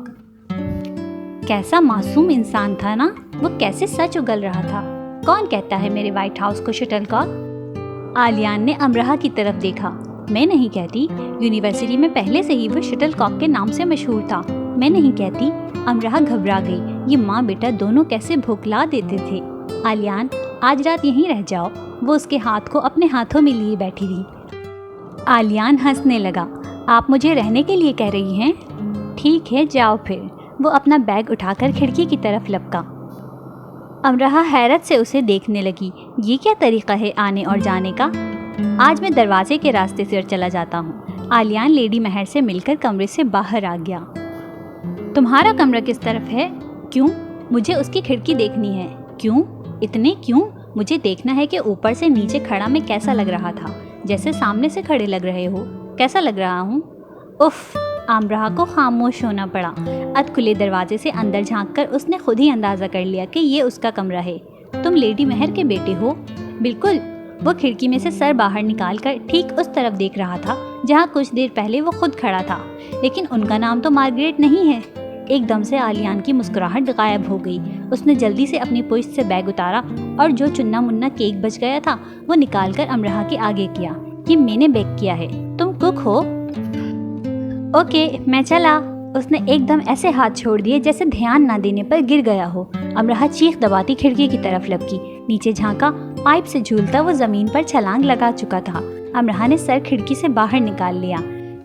کیسا معصوم انسان تھا نا، وہ کیسے سچ اگل رہا تھا۔ کون کہتا ہے میرے وائٹ ہاؤس کو شٹل کاک؟ آلیان نے امرہ کی طرف دیکھا۔ میں نہیں کہتی، یونیورسٹی میں پہلے سے ہی وہ شٹل کاک کے نام سے مشہور تھا۔ میں نہیں کہتی۔ امرہ گھبرا گئی۔ یہ ماں بیٹا دونوں کیسے بھوکلا دیتے تھے۔ آلیان، آج رات یہیں رہ جاؤ۔ وہ اس کے ہاتھ کو اپنے ہاتھوں میں لیے بیٹھی تھی۔ آلیان ہنسنے لگا۔ آپ مجھے رہنے کے لیے کہہ رہی ہیں؟ ٹھیک ہے، جاؤ پھر۔ وہ اپنا بیگ اٹھا کر کھڑکی کی طرف لپکا۔ امرہ حیرت سے اسے دیکھنے لگی۔ یہ کیا طریقہ ہے آنے اور جانے کا؟ آج میں دروازے کے راستے سے چلا جاتا ہوں۔ آلیان لیڈی مہر سے مل کر کمرے سے باہر آ گیا۔ تمہارا کمرہ کس طرف ہے؟ کیوں؟ مجھے اس کی کھڑکی دیکھنی ہے۔ کیوں؟ اتنے کیوں؟ مجھے دیکھنا ہے کہ اوپر سے نیچے کھڑا میں کیسا لگ رہا تھا، جیسے سامنے سے کھڑے لگ رہے ہو۔ کیسا لگ رہا ہوں؟ اف! امرہ کو خاموش ہونا پڑا۔ اد کھلے دروازے سے اندر جھانک کر اس نے خود ہی اندازہ کر لیا کہ یہ اس کا کمرہ ہے۔ تم لیڈی مہر کے بیٹے ہو؟ بالکل۔ وہ کھڑکی میں سے سر باہر نکال کر ٹھیک اس طرف دیکھ رہا تھا جہاں کچھ دیر پہلے وہ خود کھڑا تھا، لیکن ان کا نام تو مارگریٹ نہیں ہے۔ ایک دم سے آلیان کی مسکراہٹ غائب ہو گئی۔ اس نے جلدی سے اپنی پشت سے بیگ اتارا اور جو چنا منا کیک بچ گیا تھا وہ نکال کر امرہ کے آگے کیا۔ یہ میں نے بیک کیا ہے، تم کک ہو؟ اوکے، میں چلا۔ اس نے ایک دم ایسے ہاتھ چھوڑ دیے جیسے دھیان نہ دینے پر گر گیا ہو۔ امرہ چیخ دباتی کھڑکی کی طرف لپکی۔ نیچے جھانکا، پائپ سے جھولتا وہ زمین پر چھلانگ لگا چکا تھا۔ امرہ نے سر کھڑکی سے باہر نکال لیا۔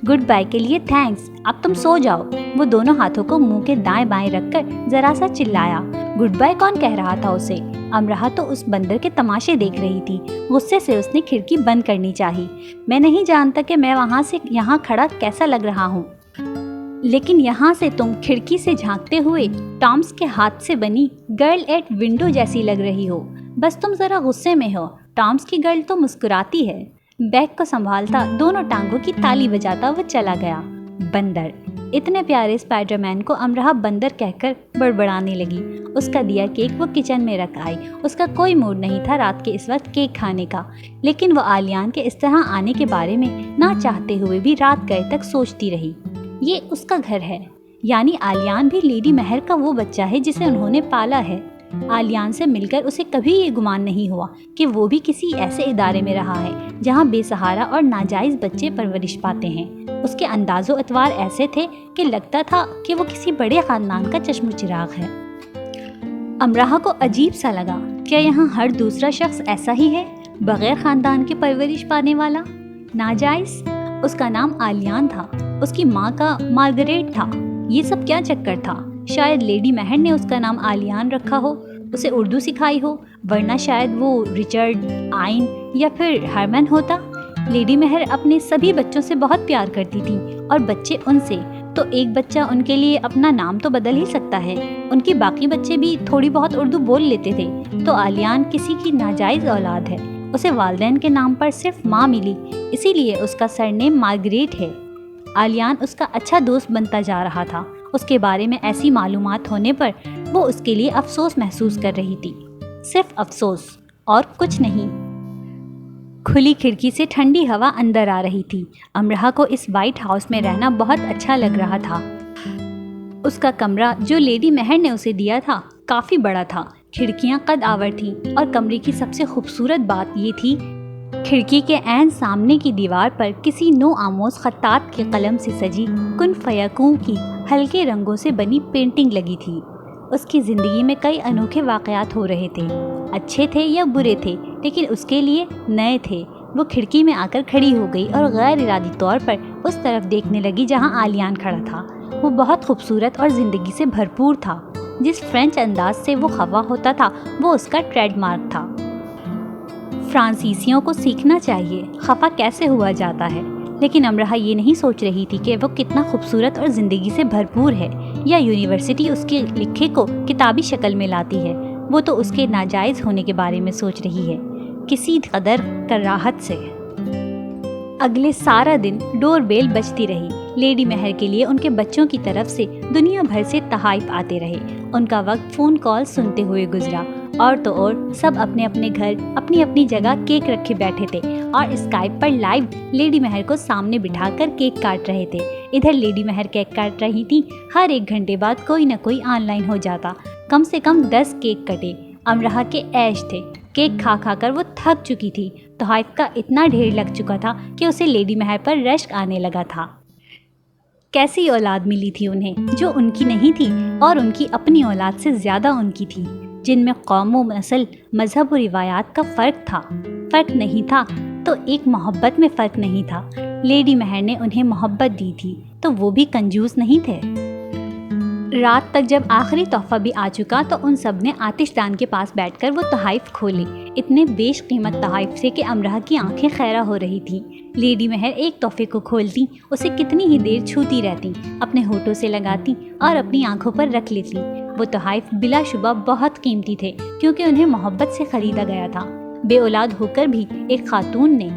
گڈ بائی کے لیے تھینکس، اب تم سو جاؤ۔ وہ دونوں ہاتھوں کو منہ کے دائیں بائیں رکھ کر ذرا سا چلایا۔ گڈ بائی کون کہہ رہا تھا اسے؟ امرہ تو اس بندر کے تماشے دیکھ رہی تھی۔ غصے سے اس نے کھڑکی بند کرنی چاہی۔ میں نہیں جانتا کہ میں وہاں سے یہاں کھڑا کیسا لگ رہا ہوں، لیکن یہاں سے تم کھڑکی سے جھانکتے ہوئے ٹامس کے ہاتھ سے بنی گرل ایٹ ونڈو جیسی لگ رہی ہو۔ بس تم ذرا غصے میں ہو۔ ٹامس کی گرل تو مسکراتی ہے۔ بیگ کو سنبھالتا دونوں ٹانگوں کی تالی بجاتا وہ چلا گیا۔ بندر! اتنے پیارے اسپائڈر مین کو امرہ بندر کہہ کر بڑبڑانے لگی۔ اس کا دیا کیک وہ کچن میں رکھ آئی۔ اس کا کوئی موڈ نہیں تھا رات کے اس وقت کیک کھانے کا، لیکن وہ آلیان کے اس طرح آنے کے بارے میں نہ چاہتے ہوئے بھی رات گئے تک سوچتی رہی۔ یہ اس کا گھر ہے، یعنی آلیان بھی لیڈی مہر کا وہ بچہ ہے جسے انہوں نے پالا ہے۔ آلیان سے مل کر اسے کبھی یہ گمان نہیں ہوا کہ وہ بھی کسی ایسے ادارے میں رہا ہے جہاں بے سہارا اور ناجائز بچے پرورش پاتے ہیں۔ اس کے انداز و اطوار ایسے تھے کہ لگتا تھا کہ وہ کسی بڑے خاندان کا چشم و چراغ ہے۔ امراہ کو عجیب سا لگا، کیا یہاں ہر دوسرا شخص ایسا ہی ہے، بغیر خاندان کے پرورش پانے والا، ناجائز؟ اس کا نام آلیان تھا، اس کی ماں کا مارگریٹ تھا۔ یہ سب کیا چکر تھا؟ شاید لیڈی مہر نے اس کا نام آلیان رکھا ہو، اسے اردو سکھائی ہو، ورنہ شاید وہ رچرڈ، آئن یا پھر ہرمن ہوتا۔ لیڈی مہر اپنے سبھی بچوں سے بہت پیار کرتی تھی اور بچے ان سے، تو ایک بچہ ان کے لیے اپنا نام تو بدل ہی سکتا ہے۔ ان کے باقی بچے بھی تھوڑی بہت اردو بول لیتے تھے، تو آلیان کسی کی ناجائز اولاد ہے۔ اسے والدین کے نام پر صرف ماں ملی، اسی لیے اس کا سرنیم مارگریٹ ہے۔ آلیان اس کا اچھا دوست بنتا جا رہا تھا۔ اس کے بارے میں ایسی معلومات ہونے پر وہ اس کے لیے افسوس محسوس کر رہی تھی، صرف افسوس اور کچھ نہیں۔ کھلی کھڑکی سے ٹھنڈی ہوا اندر آ رہی تھی۔ امراہ کو اس وائٹ ہاؤس میں رہنا بہت اچھا لگ رہا تھا۔ اس کا کمرہ جو لیڈی مہر نے اسے دیا تھا کافی بڑا تھا، کھڑکیاں قد آور تھیں، اور کمرے کی سب سے خوبصورت بات یہ تھی کھڑکی کے عین سامنے کی دیوار پر کسی نو آموز خطاط کی قلم سے سجی کن فیکون کی ہلکے رنگوں سے بنی پینٹنگ لگی تھی۔ اس کی زندگی میں کئی انوکھے واقعات ہو رہے تھے، اچھے تھے یا برے تھے، لیکن اس کے لیے نئے تھے۔ وہ کھڑکی میں آ کر کھڑی ہو گئی اور غیر ارادی طور پر اس طرف دیکھنے لگی جہاں آلیان کھڑا تھا۔ وہ بہت خوبصورت اور زندگی سے بھرپور تھا۔ جس فرینچ انداز سے وہ خفا ہوتا تھا وہ اس کا ٹریڈ مارک تھا۔ فرانسیسیوں کو سیکھنا چاہیے خفا کیسے ہوا جاتا ہے، لیکن امراہ یہ نہیں سوچ رہی تھی کہ وہ کتنا خوبصورت اور زندگی سے بھرپور ہے، یا یونیورسٹی اس کے لکھے کو کتابی شکل میں لاتی ہے۔ وہ تو اس کے ناجائز ہونے کے بارے میں سوچ رہی ہے، کسی قدر کراہت سے۔ اگلے سارا دن ڈور بیل بجتی رہی۔ لیڈی مہر کے لیے ان کے بچوں کی طرف سے دنیا بھر سے تحائف آتے رہے۔ ان کا وقت فون کال سنتے ہوئے گزرا، اور تو اور سب اپنے اپنے گھر اپنی اپنی جگہ کیک رکھے بیٹھے تھے اور اسکائپ پر لائیو لیڈی مہر کو سامنے بٹھا کر کیک کاٹ رہے تھے۔ ادھر لیڈی مہر کیک کاٹ رہی تھی، ہر 1 گھنٹے بعد کوئی نہ کوئی آن لائن ہو جاتا، کم سے کم 10 کیک کٹے۔ امراہ کے عیش تھے، کیک کھا کھا کر وہ تھک چکی تھی، تحائف کا اتنا ڈھیر لگ چکا تھا کہ اسے لیڈی مہر پر رشک آنے لگا تھا۔ کیسی اولاد ملی تھی انہیں جو ان کی نہیں تھی، اور ان کی اپنی اولاد سے زیادہ ان کی تھی، جن میں قوم و نسل، مذہب و روایات کا فرق نہیں تھا، تو ایک محبت میں فرق نہیں تھا۔ لیڈی مہر نے انہیں محبت دی تھی تو وہ بھی کنجوس نہیں تھے۔ رات تک جب آخری تحفہ بھی آ چکا تو ان سب نے آتش دان کے پاس بیٹھ کر وہ تحائف کھولے، اتنے بیش قیمت تحائف سے کہ امراہ کی آنکھیں خیرہ ہو رہی تھیں۔ لیڈی مہر ایک تحفے کو کھولتی، اسے کتنی ہی دیر چھوتی رہتی، اپنے ہونٹوں سے لگاتی اور اپنی آنکھوں پر رکھ لیتی۔ وہ تحائف بلا شبہ بہت قیمتی تھے، کیونکہ انہیں محبت سے خریدا گیا تھا۔ بے اولاد ہو کر بھی ایک خاتون نے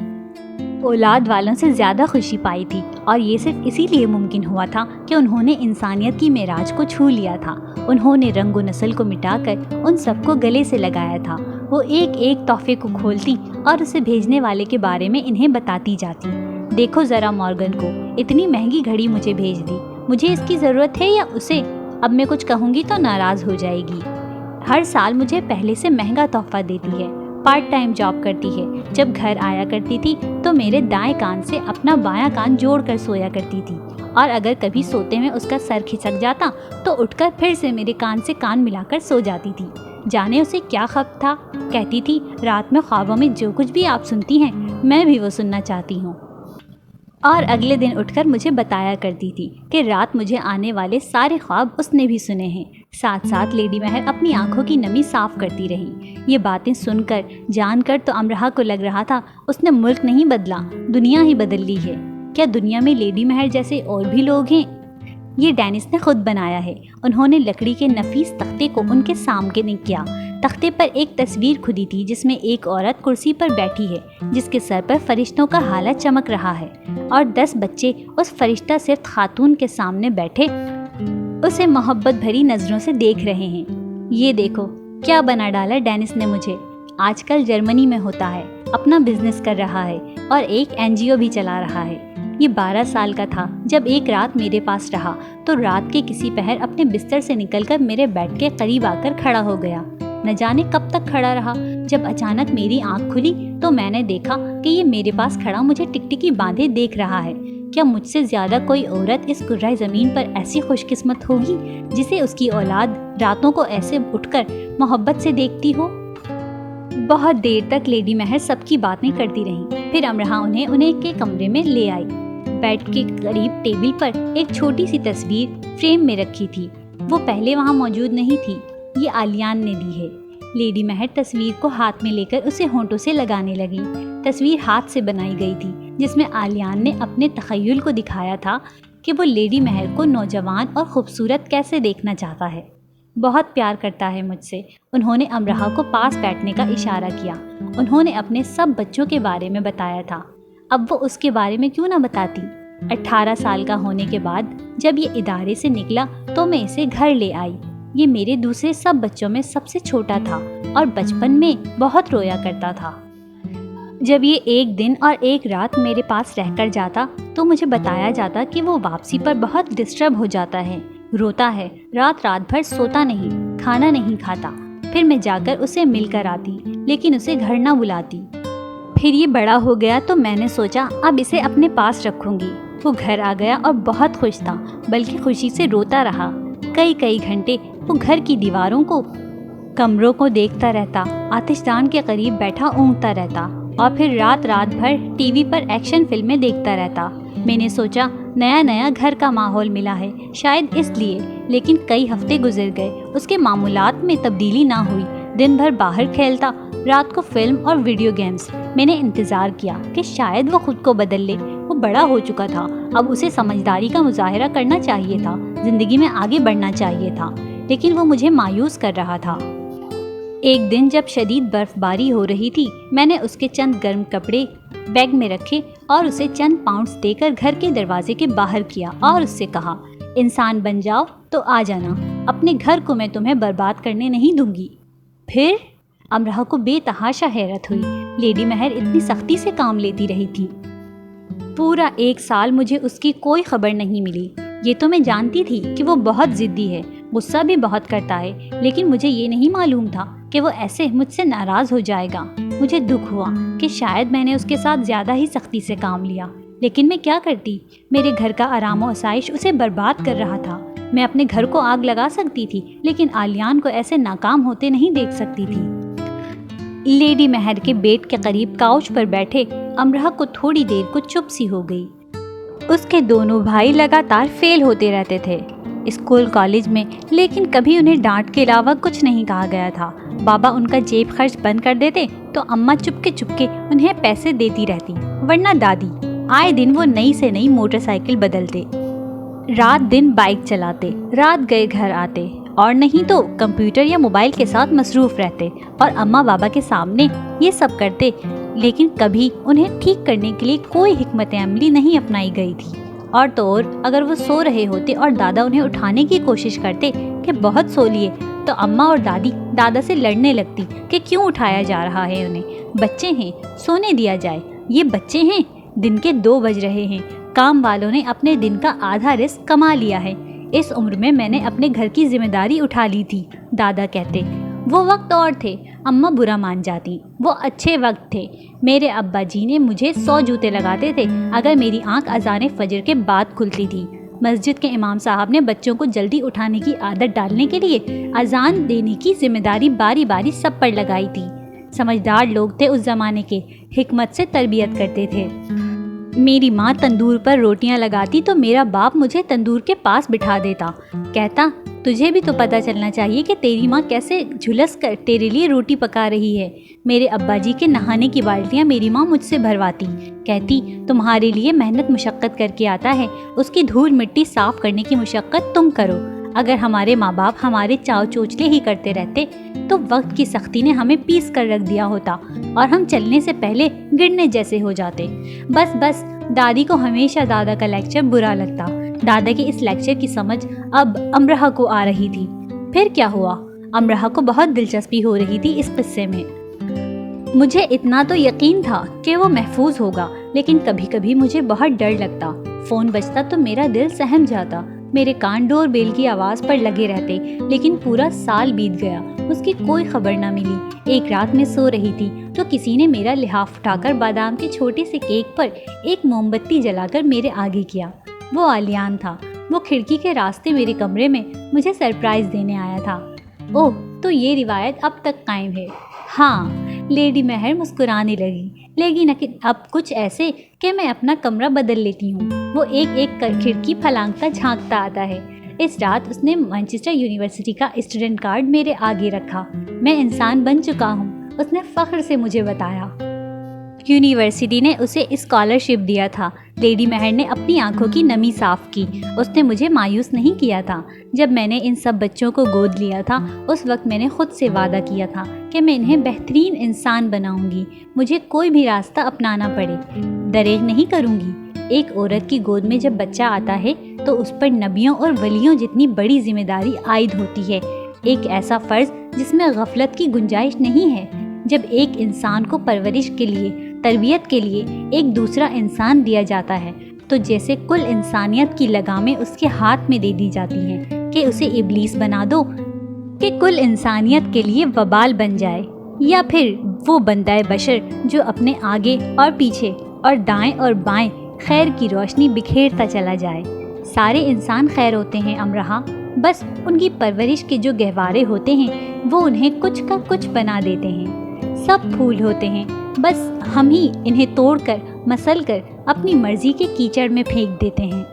اولاد والوں سے زیادہ خوشی پائی تھی، اور یہ صرف اسی لیے ممکن ہوا تھا کہ انہوں نے انسانیت کی معراج کو چھو لیا تھا۔ انہوں نے رنگ و نسل کو مٹا کر ان سب کو گلے سے لگایا تھا۔ وہ ایک ایک تحفے کو کھولتی اور اسے بھیجنے والے کے بارے میں انہیں بتاتی جاتی۔ دیکھو ذرا مورگن کو، اتنی مہنگی گھڑی مجھے بھیج دی، مجھے اس کی ضرورت ہے یا اسے؟ اب میں کچھ کہوں گی تو ناراض ہو جائے گی۔ ہر سال مجھے پہلے سے مہنگا تحفہ دیتی ہے، پارٹ ٹائم جاب کرتی ہے، جب گھر آیا کرتی تھی تو میرے دائیں کان سے اپنا بایاں کان جوڑ کر سویا کرتی تھی، اور اگر کبھی سوتے میں اس کا سر کھسک جاتا تو اٹھ کر پھر سے میرے کان سے کان ملا کر سو جاتی تھی۔ جانے اسے کیا خبر تھا، کہتی تھی رات میں خوابوں میں جو کچھ بھی آپ سنتی ہیں میں بھی وہ سننا چاہتی ہوں، اور اگلے دن اٹھ کر مجھے بتایا کرتی تھی کہ رات مجھے آنے والے سارے خواب اس نے بھی سنے ہیں۔ ساتھ ساتھ لیڈی مہر اپنی آنکھوں کی نمی صاف کرتی رہی۔ یہ باتیں سن کر جان کر تو امراہ کو لگ رہا تھا اس نے ملک نہیں بدلا، دنیا ہی بدل لی ہے۔ کیا دنیا میں لیڈی مہر جیسے اور بھی لوگ ہیں؟ یہ ڈینس نے خود بنایا ہے۔ انہوں نے لکڑی کے نفیس تختے کو ان کے سامنے کیا۔ تختے پر ایک تصویر کھدی تھی جس میں ایک عورت کرسی پر بیٹھی ہے، جس کے سر پر فرشتوں کا ہالہ چمک رہا ہے، اور 10 بچے اس فرشتہ صرف خاتون کے سامنے بیٹھے اسے محبت بھری نظروں سے دیکھ رہے ہیں۔ یہ دیکھو کیا بنا ڈالا ڈینس نے مجھے۔ آج کل جرمنی میں ہوتا ہے، اپنا بزنس کر رہا ہے اور ایک NGO بھی چلا رہا ہے۔ یہ 12 سال کا تھا جب ایک رات میرے پاس رہا تو رات کے کسی پہر اپنے بستر سے نکل کر میرے بیڈ کے قریب آ کر کھڑا ہو گیا۔ نہ جانے کب تک کھڑا رہا۔ جب اچانک میری آنکھ کھلی تو میں نے دیکھا کہ یہ میرے پاس کھڑا مجھے ٹکٹکی باندھے دیکھ رہا ہے۔ کیا مجھ سے زیادہ کوئی عورت اس کرۂ زمین پر ایسی خوش قسمت ہوگی جسے اس کی اولاد راتوں کو ایسے اٹھ کر محبت سے دیکھتی ہو؟ بہت دیر تک لیڈی مہر سب کی باتیں کرتی رہی۔ پھر امرہا انہیں کے کمرے میں لے آئی۔ بیڈ کے قریب ٹیبل پر ایک چھوٹی سی تصویر فریم میں رکھی تھی۔ وہ پہلے وہاں موجود نہیں تھی، یہ آلیان نے دی ہے۔ لیڈی مہر تصویر کو ہاتھ میں لے کر اسے ہونٹوں سے لگانے لگی۔ تصویر ہاتھ سے بنائی گئی تھی جس میں آلیان نے اپنے تخیل کو دکھایا تھا کہ وہ لیڈی مہر کو نوجوان اور خوبصورت کیسے دیکھنا چاہتا ہے۔ بہت پیار کرتا ہے مجھ سے۔ انہوں نے امرہا کو پاس بیٹھنے کا اشارہ کیا۔ انہوں نے اپنے سب بچوں کے بارے میں بتایا تھا۔ اب وہ اس کے بارے میں کیوں نہ بتاتی؟ 18 سال کا ہونے کے بعد جب یہ ادارے سے نکلا تو میں اسے گھر لے آئی۔ یہ میرے دوسرے سب بچوں میں سب سے چھوٹا تھا اور بچپن میں بہت رویا کرتا تھا۔ جب یہ ایک دن اور ایک رات میرے پاس رہ کر جاتا تو مجھے بتایا جاتا کہ وہ واپسی پر بہت ڈسٹرب ہو جاتا ہے، روتا ہے، رات بھر سوتا نہیں، کھانا نہیں کھاتا۔ پھر میں جا کر اسے مل کر آتی لیکن اسے گھر نہ بلاتی۔ پھر یہ بڑا ہو گیا تو میں نے سوچا اب اسے اپنے پاس رکھوں گی۔ وہ گھر آ گیا اور بہت خوش تھا، بلکہ خوشی سے روتا رہا۔ کئی گھنٹے وہ گھر کی دیواروں کو، کمروں کو دیکھتا رہتا، آتش دان کے قریب بیٹھا اونگتا رہتا اور پھر رات بھر ٹی وی پر ایکشن فلمیں دیکھتا رہتا۔ میں نے سوچا نیا گھر کا ماحول ملا ہے، شاید اس لیے۔ لیکن کئی ہفتے گزر گئے، اس کے معمولات میں تبدیلی نہ ہوئی۔ دن بھر باہر کھیلتا، رات کو فلم اور ویڈیو گیمز۔ میں نے انتظار کیا کہ شاید وہ خود کو بدل لے۔ وہ بڑا ہو چکا تھا، اب اسے سمجھداری کا مظاہرہ کرنا چاہیے تھا، زندگی میں آگے بڑھنا چاہیے تھا، لیکن وہ مجھے مایوس کر رہا تھا۔ ایک دن جب شدید برف باری ہو رہی تھی، میں نے اس کے چند گرم کپڑے بیگ میں رکھے اور اسے چند پاؤنڈز دے کر گھر کے دروازے کے باہر کیا اور اس سے کہا، انسان بن جاؤ تو آ جانا، اپنے گھر کو میں تمہیں برباد کرنے نہیں دوں گی۔ پھر امرہا کو بے تحاشا حیرت ہوئی۔ لیڈی مہر اتنی سختی سے کام لیتی رہی تھی۔ پورا 1 سال مجھے اس کی کوئی خبر نہیں ملی۔ یہ تو میں جانتی تھی کہ وہ بہت ضدی ہے، غصہ بھی بہت کرتا ہے، لیکن مجھے یہ نہیں معلوم تھا کہ وہ ایسے مجھ سے ناراض ہو جائے گا۔ مجھے دکھ ہوا کہ شاید میں نے اس کے ساتھ زیادہ ہی سختی سے کام لیا، لیکن میں کیا کرتی؟ میرے گھر کا آرام و آسائش اسے برباد کر رہا تھا۔ میں اپنے گھر کو آگ لگا سکتی تھی، لیکن آلیان کو ایسے ناکام ہوتے نہیں دیکھ سکتی تھی۔ لیڈی مہر کے بیڈ کے قریب کاؤچ پر بیٹھے امرہا کو تھوڑی دیر کو چپ سی ہو گئی۔ اس کے دونوں بھائی لگاتار فیل ہوتے رہتے تھے اسکول کالج میں، لیکن کبھی انہیں ڈانٹ کے علاوہ کچھ نہیں کہا گیا تھا۔ بابا ان کا جیب خرچ بند کر دیتے تو اماں چپکے انہیں پیسے دیتی رہتی، ورنہ دادی آئے دن وہ نئی سے نئی موٹر سائیکل بدلتے، رات دن بائک چلاتے، رات گئے گھر آتے، اور نہیں تو کمپیوٹر یا موبائل کے ساتھ مصروف رہتے، اور اماں بابا کے سامنے یہ سب کرتے، لیکن کبھی انہیں ٹھیک کرنے کے لیے کوئی حکمت عملی نہیں اپنائی گئی تھی۔ اور تو اور اگر وہ سو رہے ہوتے اور دادا انہیں اٹھانے کی کوشش کرتے کہ بہت سو لیے، تو اماں اور دادی دادا سے لڑنے لگتی کہ کیوں اٹھایا جا رہا ہے انہیں، بچے ہیں، سونے دیا جائے، یہ بچے ہیں، دن کے 2 بج رہے ہیں، کام والوں نے اپنے دن کا آدھا رزق کما لیا ہے، اس عمر میں نے اپنے گھر کی ذمہ داری اٹھا لی تھی، دادا کہتے۔ وہ وقت اور تھے، اماں برا مان جاتی، وہ اچھے وقت تھے۔ میرے ابا جی نے مجھے 100 جوتے لگاتے تھے اگر میری آنکھ اذان فجر کے بعد کھلتی تھی۔ مسجد کے امام صاحب نے بچوں کو جلدی اٹھانے کی عادت ڈالنے کے لیے اذان دینے کی ذمہ داری باری باری سب پر لگائی تھی۔ سمجھدار لوگ تھے اس زمانے کے، حکمت سے تربیت کرتے تھے۔ میری ماں تندور پر روٹیاں لگاتی تو میرا باپ مجھے تندور کے پاس بٹھا دیتا، کہتا تجھے بھی تو پتہ چلنا چاہیے کہ تیری ماں کیسے جھلس کر تیرے لیے روٹی پکا رہی ہے۔ میرے ابا جی کے نہانے کی بالٹیاں میری ماں مجھ سے بھرواتی، کہتی تمہارے لیے محنت مشقت کر کے آتا ہے، اس کی دھول مٹی صاف کرنے کی مشقت تم کرو۔ اگر ہمارے ماں باپ ہمارے چاو چوچلے ہی کرتے رہتے تو وقت کی سختی نے ہمیں پیس کر رکھ دیا ہوتا اور ہم چلنے سے پہلے گرنے جیسے ہو جاتے۔ بس دادی کو ہمیشہ دادا کا لیکچر برا لگتا۔ دادا کے اس لیکچر کی سمجھ اب امرہا کو آ رہی تھی۔ پھر کیا ہوا؟ امرہا کو بہت دلچسپی ہو رہی تھی اس قصے میں۔ مجھے اتنا تو یقین تھا کہ وہ محفوظ ہوگا، لیکن کبھی کبھی مجھے بہت ڈر لگتا۔ فون بجتا تو میرا دل سہم جاتا، میرے کان ڈور بیل کی آواز پر لگے رہتے، لیکن پورا سال بیت گیا، اس کی کوئی خبر نہ ملی۔ ایک رات میں سو رہی تھی تو کسی نے میرا لحاف اٹھا کر بادام کے چھوٹے سے کیک پر ایک موم بتی جلا کر میرے آگے کیا۔ وہ آلیان تھا۔ وہ کھڑکی کے راستے میرے کمرے میں مجھے سرپرائز دینے آیا تھا۔ اوہ، تو یہ روایت اب تک قائم ہے؟ ہاں، لیڈی مہر مسکرانے لگی، لیکن اب کچھ ایسے کہ میں اپنا کمرہ بدل لیتی ہوں۔ وہ ایک ایک کر کھڑکی پھلانگتا جھانکتا آتا ہے۔ اس رات اس نے مانچسٹر یونیورسٹی کا اسٹوڈنٹ کارڈ میرے آگے رکھا۔ میں انسان بن چکا ہوں، اس نے فخر سے مجھے بتایا۔ یونیورسٹی نے اسے اسکالرشپ دیا تھا۔ لیڈی مہر نے اپنی آنکھوں کی نمی صاف کی۔ اس نے مجھے مایوس نہیں کیا تھا۔ جب میں نے ان سب بچوں کو گود لیا تھا اس وقت میں نے خود سے وعدہ کیا تھا کہ میں انہیں بہترین انسان بناؤں گی، مجھے کوئی بھی راستہ اپنانا پڑے، دریغ نہیں کروں گی۔ ایک عورت کی گود میں جب بچہ آتا ہے تو اس پر نبیوں اور ولیوں جتنی بڑی ذمہ داری عائد ہوتی ہے، ایک ایسا فرض جس میں غفلت کی گنجائش نہیں ہے۔ جب ایک انسان کو پرورش کے لیے، تربیت کے لیے ایک دوسرا انسان دیا جاتا ہے تو جیسے کل انسانیت کی لگامیں اس کے ہاتھ میں دے دی جاتی ہیں کہ اسے ابلیس بنا دو، کہ کل انسانیت کے لیے وبال بن جائے، یا پھر وہ بندہ بشر جو اپنے آگے اور پیچھے اور دائیں اور بائیں خیر کی روشنی بکھیرتا چلا جائے۔ سارے انسان خیر ہوتے ہیں امرہا، بس ان کی پرورش کے جو گہوارے ہوتے ہیں وہ انہیں کچھ کا کچھ بنا دیتے ہیں۔ سب پھول ہوتے ہیں، بس ہم ہی انہیں توڑ کر مسل کر اپنی مرضی کے کیچڑ میں پھینک دیتے ہیں۔